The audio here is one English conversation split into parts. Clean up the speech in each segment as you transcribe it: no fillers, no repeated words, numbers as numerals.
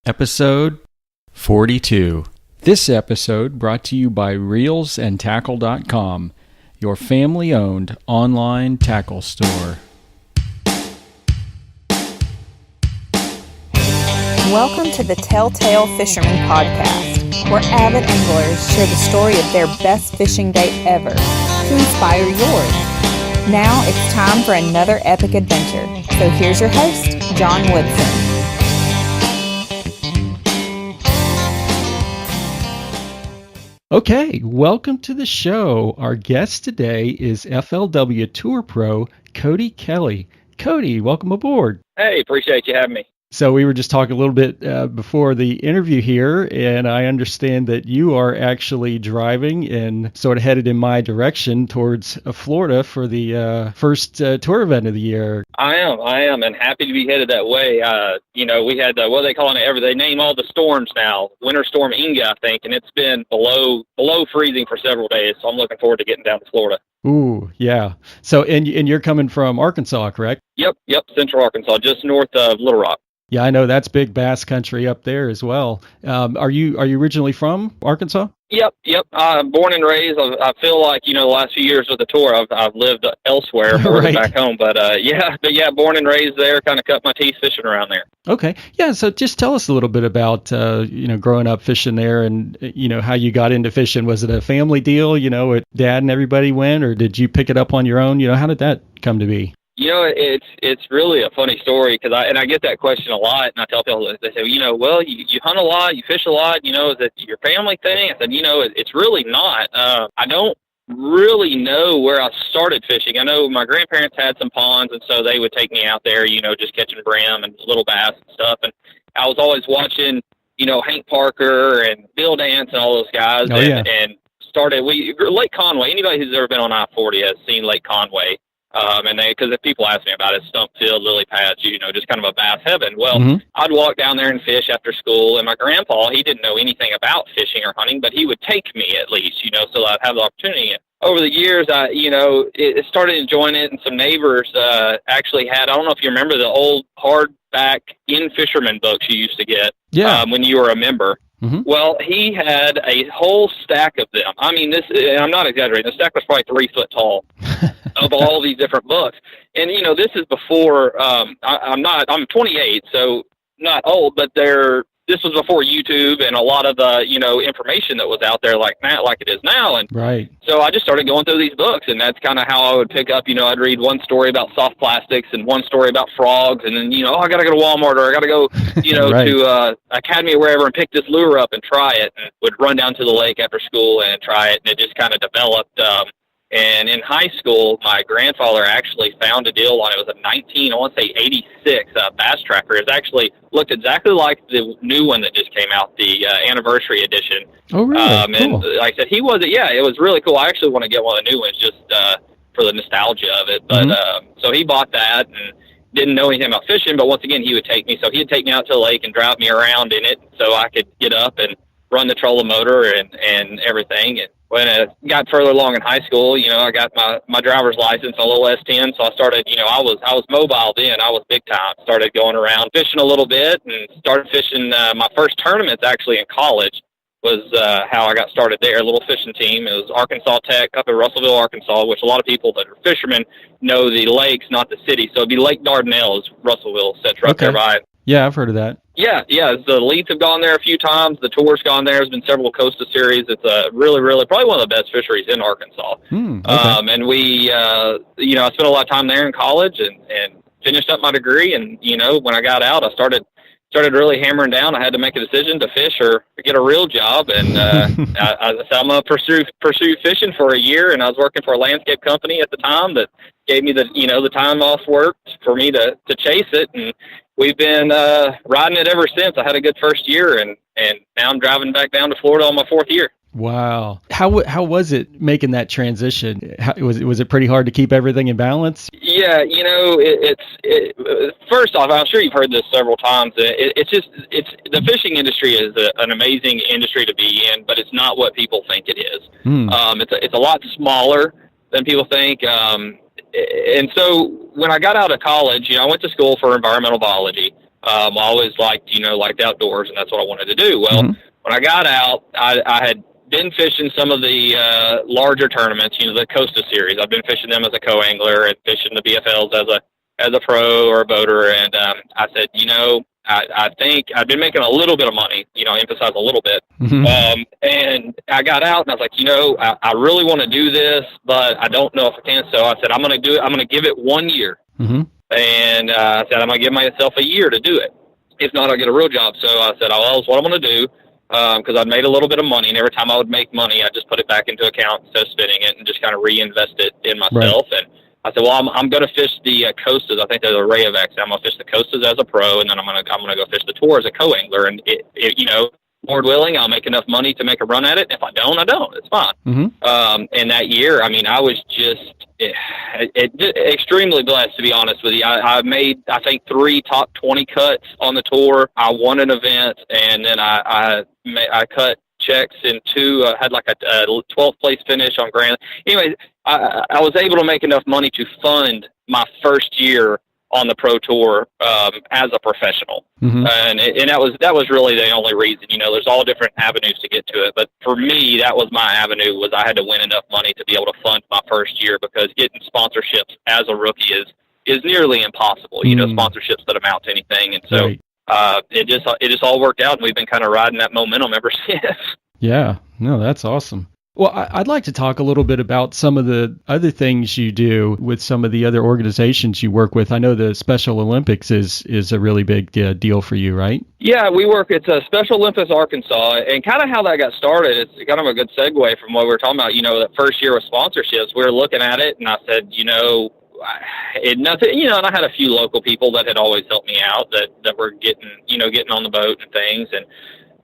Episode 42. This episode brought to you by reelsandtackle.com, your family-owned online tackle store. Welcome to the Telltale Fisherman podcast, where avid anglers share the story of their best fishing day ever to inspire yours. Now it's time for another epic adventure. So here's your host, John Woodson. Okay, welcome to the show. Our guest today is FLW Tour Pro, Cody Kelley. Cody, welcome aboard. Hey, appreciate you having me. So we were just talking a little bit before the interview here, and I understand that you are actually driving and sort of headed in my direction towards Florida for the first tour event of the year. I am, and happy to be headed that way. We had, what are they calling it? They name all the storms now. Winter Storm Inga, I think, and it's been below freezing for several days, so I'm looking forward to getting down to Florida. Ooh, yeah. So, and you're coming from Arkansas, correct? Yep, Central Arkansas, just north of Little Rock. Yeah, I know that's big bass country up there as well. Are you originally from Arkansas? Yep. Born and raised. I feel like, the last few years with the tour, I've lived elsewhere more than back home. But born and raised there, kind of cut my teeth fishing around there. Okay. Yeah. So just tell us a little bit about, growing up fishing there and, how you got into fishing. Was it a family deal, Dad and everybody went, or did you pick it up on your own? How did that come to be? It's really a funny story because I get that question a lot, and I tell people, they say, you hunt a lot, you fish a lot, is it your family thing? I said, it's really not. I don't really know where I started fishing. I know my grandparents had some ponds, and so they would take me out there, just catching brim and little bass and stuff. And I was always watching, Hank Parker and Bill Dance and all those guys, and started Lake Conway. Anybody who's ever been on I-40 has seen Lake Conway. Because if people ask me about it, stump field, lily pads, just kind of a bass heaven. Well, I'd walk down there and fish after school, and my grandpa, he didn't know anything about fishing or hunting, but he would take me at least, so I'd have the opportunity. And over the years, it started enjoying it, and some neighbors actually had, I don't know if you remember the old hardback Fisherman books you used to get when you were a member. Mm-hmm. Well, he had a whole stack of them. I mean, I'm not exaggerating. The stack was probably 3 foot tall of all these different books. And, this is before, I'm 28, so not old, but this was before YouTube and a lot of the, information that was out there like it is now. And right. So I just started going through these books, and that's kind of how I would pick up, I'd read one story about soft plastics and one story about frogs, and then, I got to go to Walmart, or I got to go, right. to Academy or wherever and pick this lure up and try it, and would run down to the lake after school and try it, and it just kind of developed. And in high school, my grandfather actually found a deal on it. Was a 86 bass tracker. It actually looked exactly like the new one that just came out, the anniversary edition. Oh, really? And cool. like I said, it was really cool. I actually want to get one of the new ones just for the nostalgia of it. But so he bought that and didn't know anything about fishing. But once again, he would take me. So he'd take me out to the lake and drive me around in it so I could get up and run the trolling motor and everything. And when I got further along in high school, I got my driver's license, a little S10, so I started, I was mobile then. I was big time. Started going around fishing a little bit and started fishing. My first tournaments actually in college was how I got started there, a little fishing team. It was Arkansas Tech up in Russellville, Arkansas, which a lot of people that are fishermen know the lakes, not the city. So it'd be Lake Dardanelle is Russellville, sits right there by it. Yeah, I've heard of that. Yeah. The leads have gone there a few times. The tour's gone there. There's been several Costa series. It's a really, really, probably one of the best fisheries in Arkansas. Okay. And we, I spent a lot of time there in college and finished up my degree. And, when I got out, I started really hammering down. I had to make a decision to fish or get a real job. And I said, I'm going to pursue fishing for a year. And I was working for a landscape company at the time that gave me the time off work for me to chase it. And we've been riding it ever since. I had a good first year, and now I'm driving back down to Florida on my 4th year. Wow. How was it making that transition? Was it pretty hard to keep everything in balance? Yeah, it's first off, I'm sure you've heard this several times. It's the fishing industry is an amazing industry to be in, but it's not what people think it is. It's a lot smaller than people think. And so when I got out of college, I went to school for environmental biology. I always liked outdoors, and that's what I wanted to do. Well, when I got out, I had been fishing some of the larger tournaments, the Codys series. I've been fishing them as a co-angler and fishing the BFLs as a pro or a boater. And I said, I think I've been making a little bit of money, emphasize a little bit. And I got out and I was like, I really want to do this, but I don't know if I can. So I said, I'm going to do it. I'm going to give it 1 year. And I said, I'm going to give myself a year to do it. If not, I'll get a real job. So I said, well, that's what I'm going to do. Because I'd made a little bit of money, and every time I would make money, I just put it back into account instead of spending it, and just kind of reinvest it in myself. Right. And I said, well, I'm going to fish the Codys. I think they're the Rayovacs. I'm going to fish the Codys as a pro, and then I'm going to go fish the tour as a co-angler. And Lord willing, I'll make enough money to make a run at it. If I don't, I don't. It's fine. And that year, I mean, I was just extremely blessed, to be honest with you. I made, I think, 3 top 20 cuts on the tour. I won an event, and then I cut checks in 2. Had like a 12th place finish on Grand. Anyway, I was able to make enough money to fund my first year on the pro tour as a professional. And that was really the only reason. There's all different avenues to get to it, but for me, that was my avenue. Was I had to win enough money to be able to fund my first year, because getting sponsorships as a rookie is nearly impossible. Sponsorships that amount to anything, and so it just all worked out, and we've been kind of riding that momentum ever since. Yeah, no, that's awesome. Well, I'd like to talk a little bit about some of the other things you do with some of the other organizations you work with. I know the Special Olympics is a really big deal for you, right? Yeah, it's a Special Olympics Arkansas, and kind of how that got started, it's kind of a good segue from what we were talking about, that first year with sponsorships. We were looking at it, and I said, and I had a few local people that had always helped me out that were getting on the boat and things,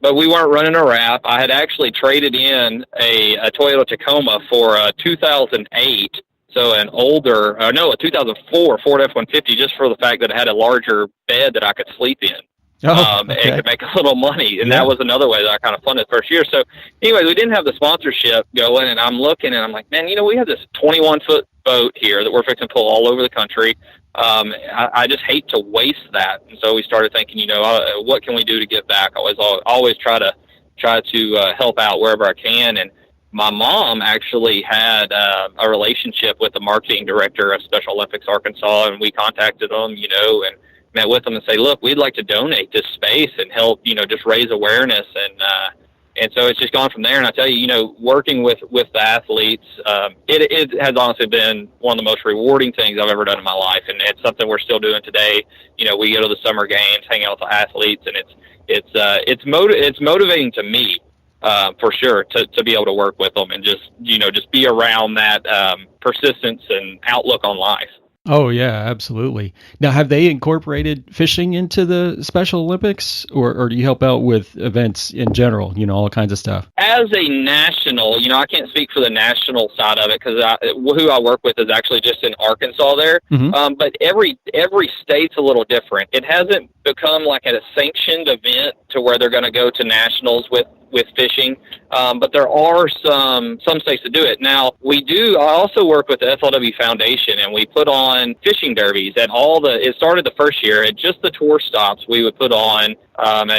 but we weren't running a wrap. I had actually traded in a Toyota Tacoma for a 2008, so a 2004 Ford F-150, just for the fact that it had a larger bed that I could sleep in. And could make a little money. And that was another way that I kind of funded the first year. So anyway, we didn't have the sponsorship going, and I'm looking, and I'm like, man, we have this 21-foot boat here that we're fixing to pull all over the country. I just hate to waste that. And so we started thinking, what can we do to give back? I always try to help out wherever I can. And my mom actually had a relationship with the marketing director of Special Olympics Arkansas, and we contacted them, and met with them and say, look, we'd like to donate this space and help, just raise awareness. And so it's just gone from there. And I tell you, working with the athletes, it has honestly been one of the most rewarding things I've ever done in my life. And it's something we're still doing today. We go to the summer games, hang out with the athletes, and it's motivating to me, for sure, to be able to work with them and just be around that, persistence and outlook on life. Oh, yeah, absolutely. Now, have they incorporated fishing into the Special Olympics, or do you help out with events in general, all kinds of stuff? As a national, I can't speak for the national side of it, because who I work with is actually just in Arkansas there. But every state's a little different. It hasn't become like a sanctioned event to where they're going to go to nationals with fishing, but there are some states that do it. Now, I also work with the FLW Foundation, and we put on fishing derbies at it started the first year at just the tour stops. We would put on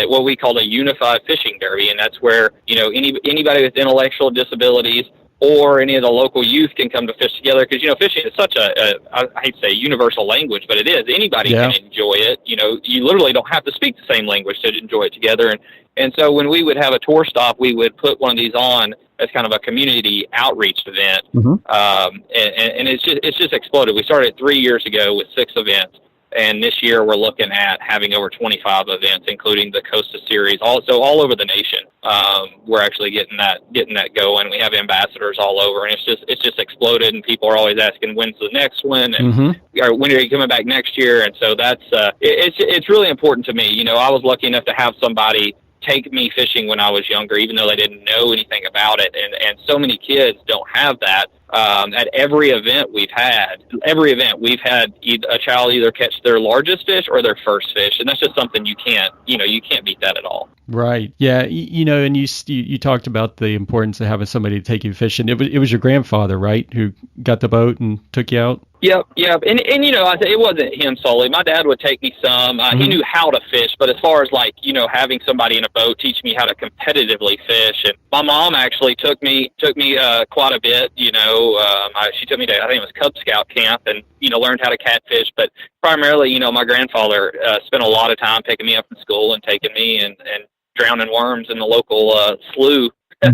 what we call a unified fishing derby, and that's where, anybody with intellectual disabilities or any of the local youth can come to fish together, because, fishing is such I hate to say universal language, but it is. Anybody can enjoy it. You literally don't have to speak the same language to enjoy it together. And so when we would have a tour stop, we would put one of these on as kind of a community outreach event. And it's just exploded. We started 3 years ago with 6 events. And this year we're looking at having over 25 events, including the Codys series, also all over the nation. We're actually getting that going. We have ambassadors all over, and it's just exploded. And people are always asking, when's the next one, and when are you coming back next year? And so that's it's really important to me. I was lucky enough to have somebody take me fishing when I was younger, even though they didn't know anything about it. And so many kids don't have that. At every event we've had a child either catch their largest fish or their first fish. And that's just something you can't beat that at all. Right. Yeah. And you talked about the importance of having somebody to take you fishing. It was your grandfather, right, who got the boat and took you out? Yep. And you know, it wasn't him solely. My dad would take me some. He knew how to fish, but as far as like, you know, having somebody in a boat teach me how to competitively fish, and my mom actually took me quite a bit. You know, she took me to, I think it was Cub Scout camp, and you know, learned how to catfish. But primarily, you know, my grandfather spent a lot of time picking me up from school and taking me and drowning worms in the local slough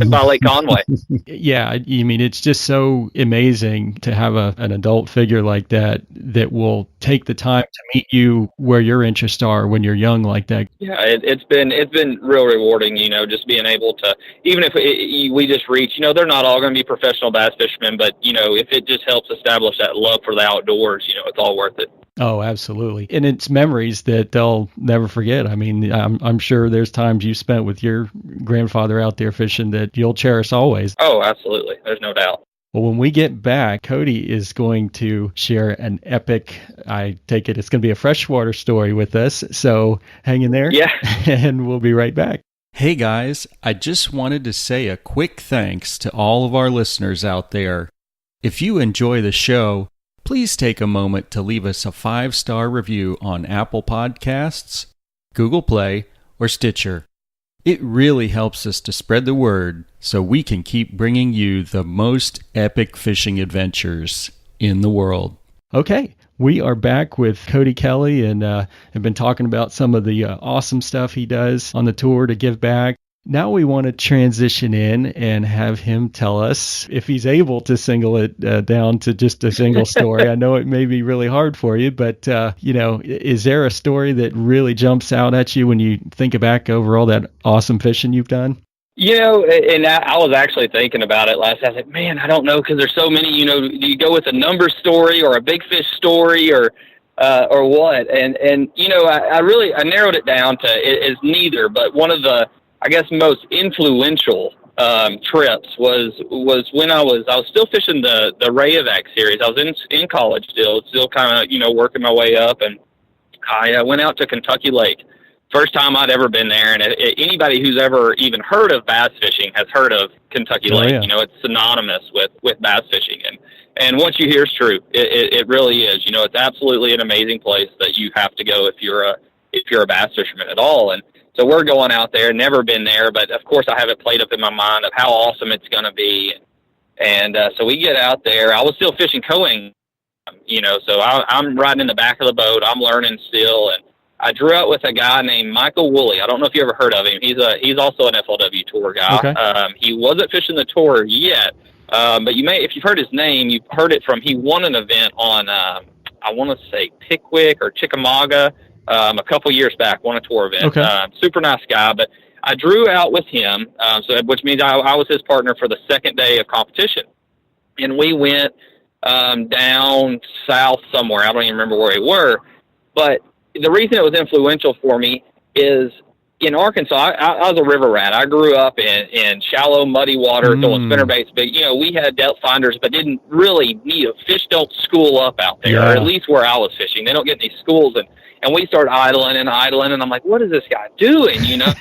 by Lake Conway. Yeah, I mean, it's just so amazing to have an adult figure like that will take the time to meet you where your interests are when you're young like that. Yeah, it's been real rewarding, you know, just being able to, even if we just reach, you know, they're not all going to be professional bass fishermen, but, you know, if it just helps establish that love for the outdoors, you know, it's all worth it. Oh, absolutely. And it's memories that they'll never forget. I mean, I'm sure there's times you spent with your grandfather out there fishing that you'll cherish always. Oh, absolutely. There's no doubt. Well, when we get back, Cody is going to share an epic, I take it it's going to be a freshwater story with us. So hang in there. Yeah. And we'll be right back. Hey guys, I just wanted to say a quick thanks to all of our listeners out there. If you enjoy the show, please take a moment to leave us a 5-star review on Apple Podcasts, Google Play, or Stitcher. It really helps us to spread the word so we can keep bringing you the most epic fishing adventures in the world. Okay, we are back with Cody Kelley and have been talking about some of the awesome stuff he does on the tour to give back. Now we want to transition in and have him tell us if he's able to single it down to just a single story. I know it may be really hard for you, but, you know, is there a story that really jumps out at you when you think back over all that awesome fishing you've done? You know, and I was actually thinking about it last night. I was like, man, I don't know, because there's so many, you know, do you go with a number story or a big fish story or what? And you know, I narrowed it down to it is neither, but one of the, I guess, most influential trips was when I was still fishing the Rayovac series. I was in college still kind of, you know, working my way up, and I went out to Kentucky Lake. First time I'd ever been there, and anybody who's ever even heard of bass fishing has heard of Kentucky Lake. Yeah. You know, it's synonymous with bass fishing, and what you hear is true. It really is. You know, it's absolutely an amazing place that you have to go if you're a bass fisherman at all. And so we're going out there, never been there, but of course I have it played up in my mind of how awesome it's going to be. And so we get out there. I was still fishing coing, you know, so I'm riding in the back of the boat. I'm learning still, and I drew out with a guy named Michael Woolley. I don't know if you ever heard of him. He's also an FLW Tour guy. Okay. He wasn't fishing the tour yet, but you may, if you've heard his name, you've heard it from. He won an event on I want to say Pickwick or Chickamauga. A couple years back, won a tour event. Okay. Super nice guy, but I drew out with him, which means I was his partner for the second day of competition. And we went down south somewhere. I don't even remember where we were. But the reason it was influential for me is in Arkansas, I was a river rat. I grew up in shallow, muddy water, throwing spinnerbaits. But, you know, we had depth finders, but didn't really need them. Fish don't school up out there, or at least where I was fishing. They don't get any schools. And we started idling, and I'm like, what is this guy doing, you know?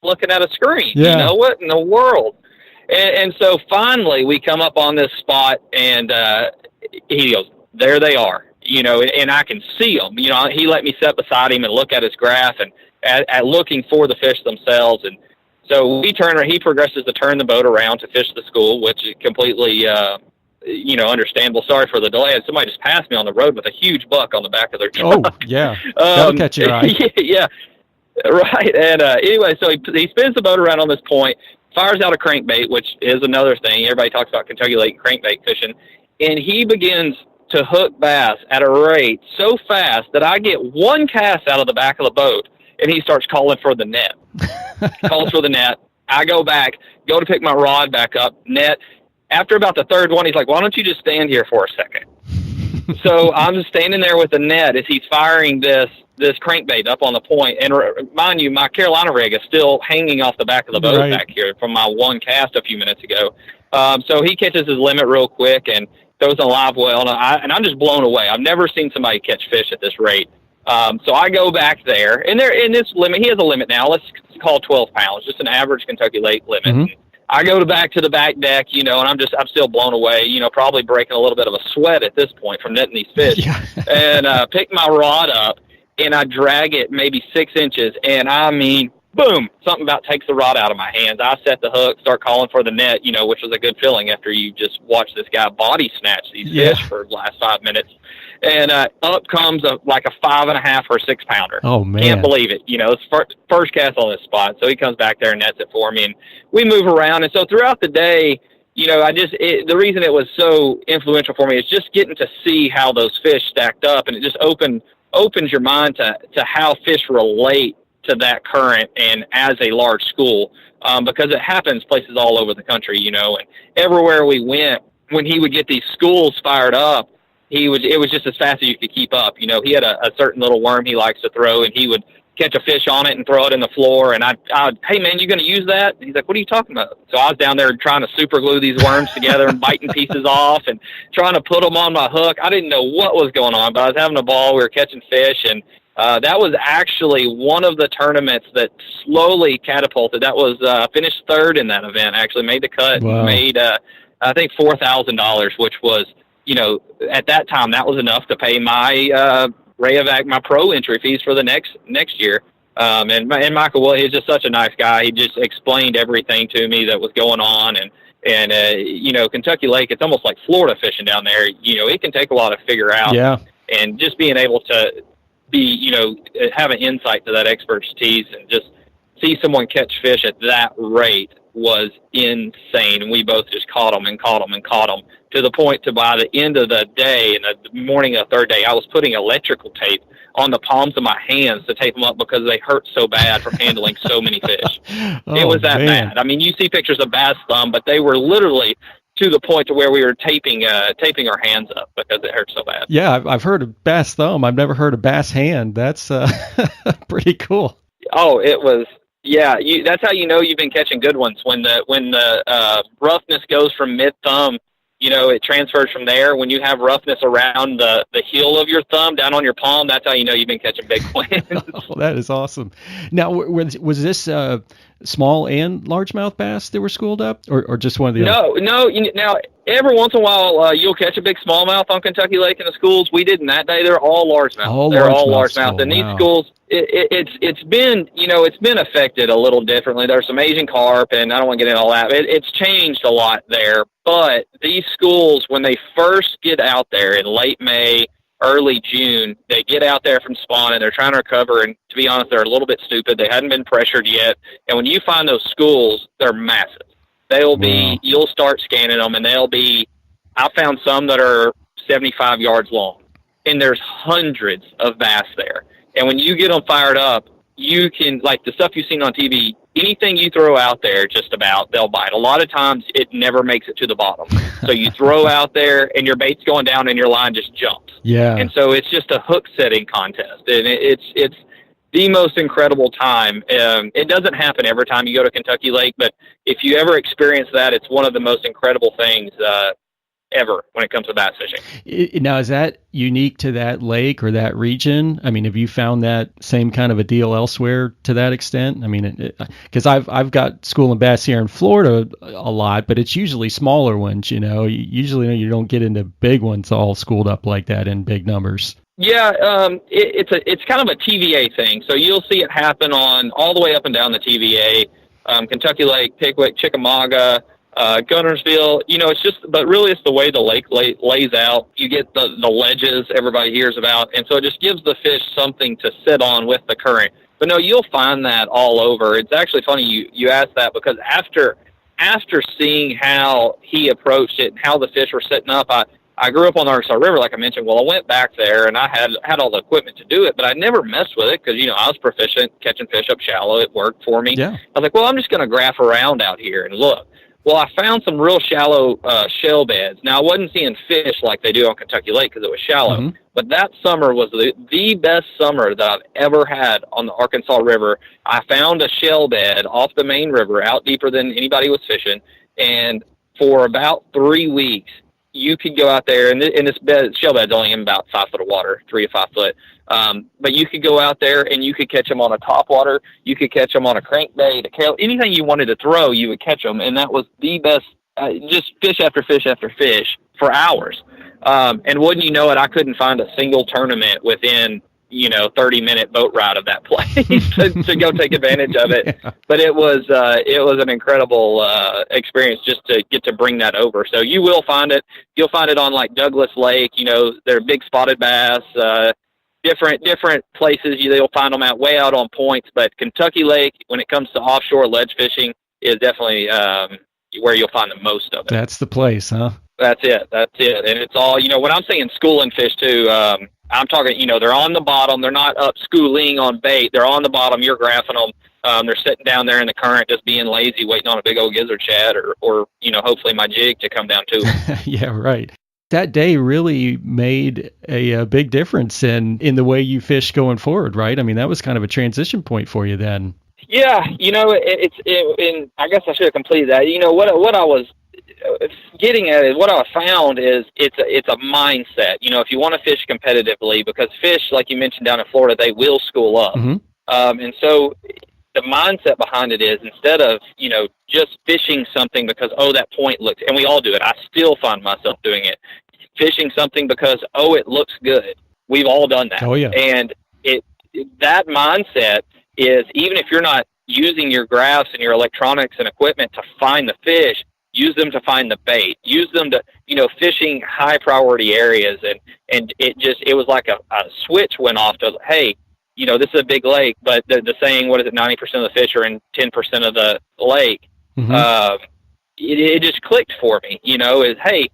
Looking at a screen, you know, what in the world? And so finally we come up on this spot, and he goes, there they are, you know, and I can see them. You know, he let me sit beside him and look at his graph and at looking for the fish themselves. And so he progresses to turn the boat around to fish the school, which is completely you know, understandable. Sorry for the delay. Somebody just passed me on the road with a huge buck on the back of their truck. Oh, yeah. That'll catch your eye. Yeah, right. And anyway, so he spins the boat around on this point, fires out a crankbait, which is another thing. Everybody talks about Kentucky Lake crankbait fishing. And he begins to hook bass at a rate so fast that I get one cast out of the back of the boat, and he starts calling for the net. Calls for the net. I go back, go to pick my rod back up, net. After about the third one, he's like, why don't you just stand here for a second? So I'm just standing there with the net as he's firing this crankbait up on the point. And mind you, my Carolina rig is still hanging off the back of the boat back here from my one cast a few minutes ago. So he catches his limit real quick and throws a live well. And I'm just blown away. I've never seen somebody catch fish at this rate. So I go back there, and in this limit, he has a limit now. Let's call 12 pounds, just an average Kentucky Lake limit. Mm-hmm. I go back to the back deck, and I'm still blown away, probably breaking a little bit of a sweat at this point from netting these fish. Yeah. And pick my rod up, and I drag it maybe 6 inches, and I mean, boom, something about takes the rod out of my hands. I set the hook, start calling for the net, which was a good feeling after you just watch this guy body snatch these fish for the last 5 minutes. And up comes like a 5.5 or 6 pounder. Oh, man. Can't believe it. It's first cast on this spot. So he comes back there and nets it for me, and we move around. And so throughout the day, the reason it was so influential for me is just getting to see how those fish stacked up, and it just opens your mind to how fish relate to that current and as a large school, because it happens places all over the country, and everywhere we went, when he would get these schools fired up, it was just as fast as you could keep up. He had a certain little worm he likes to throw, and he would catch a fish on it and throw it in the floor. And I'd hey man, you going to use that? And he's like, what are you talking about? So I was down there trying to super glue these worms together and biting pieces off and trying to put them on my hook. I didn't know what was going on, but I was having a ball. We were catching fish, and that was actually one of the tournaments that slowly catapulted. That was finished third in that event, actually made the cut. Wow. Made, I think, $4,000, which was, at that time, that was enough to pay my Rayovac, my pro entry fees for the next year. And Michael, well, he's just such a nice guy. He just explained everything to me that was going on. And Kentucky Lake, it's almost like Florida fishing down there. It can take a lot to figure out. Yeah. And just being able to be, have an insight to that expertise and just see someone catch fish at that rate was insane. And we both just caught them to the point to by the end of the day and the morning of the third day, I was putting electrical tape on the palms of my hands to tape them up because they hurt so bad from handling so many fish. It was that bad. I mean, you see pictures of bass thumb, but they were literally to the point to where we were taping our hands up because it hurt so bad. Yeah, I've heard of bass thumb. I've never heard of bass hand. That's pretty cool. Oh, it was. Yeah, that's how you know you've been catching good ones when the roughness goes from mid thumb. It transfers from there. When you have roughness around the heel of your thumb down on your palm, that's how you know you've been catching big ones. Oh, that is awesome. Now, was this small and largemouth bass that were schooled up, or just one of the other? No. Now, every once in a while, you'll catch a big smallmouth on Kentucky Lake in the schools. We didn't that day. They're all largemouth. They're all largemouth. And these schools, it's been affected a little differently. There's some Asian carp, and I don't want to get into all that. It's changed a lot there. But these schools, when they first get out there in late May, early June, they get out there from spawn and they're trying to recover. And to be honest, they're a little bit stupid. They hadn't been pressured yet. And when you find those schools, they're massive. They'll be, you'll start scanning them, and I found some that are 75 yards long, and there's hundreds of bass there. And when you get them fired up, you can, like the stuff you've seen on TV, anything you throw out there, just about, they'll bite. A lot of times it never makes it to the bottom. So you throw out there and your bait's going down and your line just jumps. Yeah. And so it's just a hook setting contest. And it's the most incredible time. It doesn't happen every time you go to Kentucky Lake, but if you ever experience that, it's one of the most incredible things ever when it comes to bass fishing. Now, is that unique to that lake or that region? I mean, have you found that same kind of a deal elsewhere to that extent? I mean, because I've got schooling bass here in Florida a lot, but it's usually smaller ones. Usually you don't get into big ones all schooled up like that in big numbers. Yeah, it's kind of a TVA thing. So you'll see it happen on all the way up and down the TVA, Kentucky Lake, Pickwick, Chickamauga, Gunnersville. But really it's the way the lake lays out. You get the ledges everybody hears about, and so it just gives the fish something to sit on with the current. But no, you'll find that all over. It's actually funny you asked that, because after seeing how he approached it and how the fish were sitting up, I grew up on the Arkansas River, like I mentioned. Well, I went back there, and I had all the equipment to do it, but I never messed with it because, I was proficient catching fish up shallow. It worked for me. Yeah. I was like, well, I'm just going to graph around out here and look. Well, I found some real shallow shell beds. Now, I wasn't seeing fish like they do on Kentucky Lake because it was shallow, but that summer was the best summer that I've ever had on the Arkansas River. I found a shell bed off the main river, out deeper than anybody was fishing, and for about 3 weeks, you could go out there, and this shell bed's only in about 5 foot of water, 3 to 5 foot. But you could go out there and you could catch them on a topwater. You could catch them on a crankbait, anything you wanted to throw, you would catch them. And that was the best, just fish after fish after fish for hours. And wouldn't you know it, I couldn't find a single tournament within, 30-minute boat ride of that place to go take advantage of it. Yeah. But it was an incredible experience just to get to bring that over. So you will find it. You'll find it on like Douglas Lake. They're big spotted bass. Different places you'll find them way out on points. But Kentucky Lake, when it comes to offshore ledge fishing, is definitely where you'll find the most of it. That's the place, huh? That's it. And it's all, when I'm saying schooling fish too, I'm talking, they're on the bottom. They're not up schooling on bait. They're on the bottom. You're graphing them. They're sitting down there in the current, just being lazy, waiting on a big old gizzard shad or hopefully my jig to come down too. Yeah, right. That day really made a big difference in the way you fish going forward, right? I mean, that was kind of a transition point for you then. Yeah, and I guess I should have completed that. What I was getting at is what I found is it's a mindset. If you want to fish competitively, because fish, like you mentioned down in Florida, they will school up. Mm-hmm. And so the mindset behind it is instead of, just fishing something because, that point looks, and we all do it. I still find myself doing it. Fishing something because, it looks good. We've all done that. Oh, yeah. And that mindset is, even if you're not using your graphs and your electronics and equipment to find the fish, use them to find the bait, use them to, fishing high priority areas. And it was like a switch went off to, hey, this is a big lake, but the saying, 90% of the fish are in 10% of the lake. Mm-hmm. It just clicked for me, is, hey,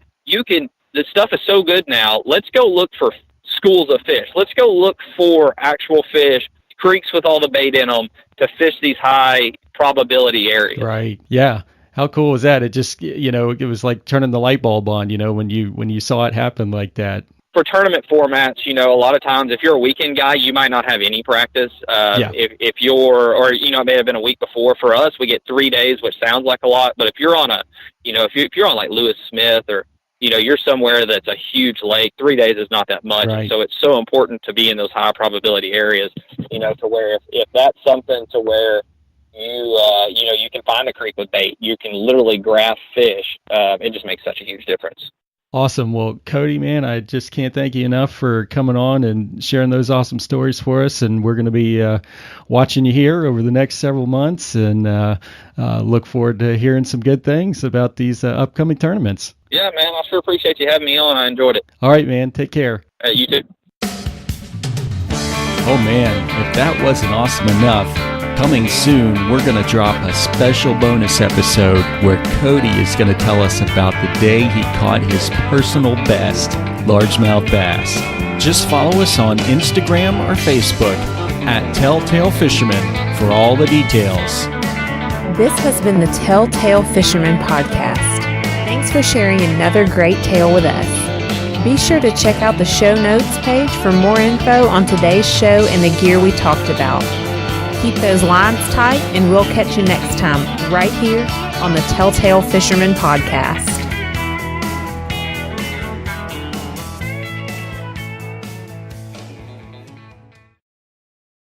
this stuff is so good now. Let's go look for schools of fish. Let's go look for actual fish, creeks with all the bait in them to fish these high probability areas. Right. Yeah. How cool was that? It just, it was like turning the light bulb on, when you saw it happen like that. For tournament formats, a lot of times if you're a weekend guy, you might not have any practice. If you're, or, it may have been a week before. For us, we get 3 days, which sounds like a lot. But if you're on if you're on like Lewis Smith or, you're somewhere that's a huge lake, 3 days is not that much. Right. So it's so important to be in those high probability areas, to where if that's something to where you can find a creek with bait, you can literally graph fish. It just makes such a huge difference. Awesome. Well, Cody, man, I just can't thank you enough for coming on and sharing those awesome stories for us. And we're going to be watching you here over the next several months and look forward to hearing some good things about these upcoming tournaments. Yeah, man, I sure appreciate you having me on. I enjoyed it. All right, man. Take care. You too. Oh, man, if that wasn't awesome enough, coming soon, we're going to drop a special bonus episode where Cody is going to tell us about the day he caught his personal best largemouth bass. Just follow us on Instagram or Facebook at Telltale Fisherman for all the details. This has been the Telltale Fisherman podcast. Thanks for sharing another great tale with us. Be sure to check out the show notes page for more info on today's show and the gear we talked about. Keep those lines tight, and we'll catch you next time right here on the Telltale Fisherman podcast.